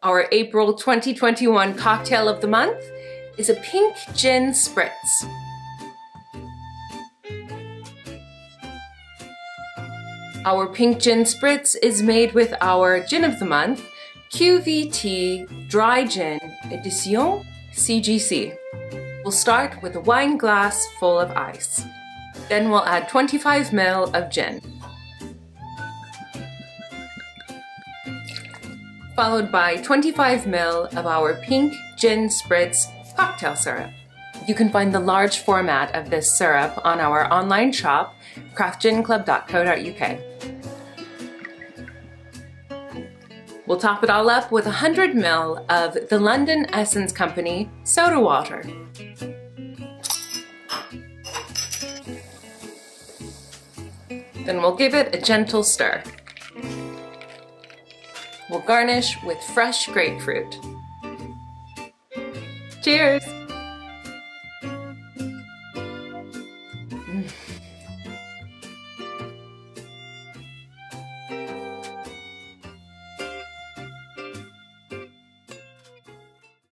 Our April 2021 cocktail of the month is a pink gin spritz. Our pink gin spritz is made with our gin of the month, QVT Dry Gin Edition CGC. We'll start with a wine glass full of ice. Then we'll add 25 ml of gin, followed by 25 ml of our pink gin spritz cocktail syrup. You can find the large format of this syrup on our online shop, craftginclub.co.uk. We'll top it all up with 100 ml of the London Essence Company soda water. Then we'll give it a gentle stir. We'll garnish with fresh grapefruit. Cheers!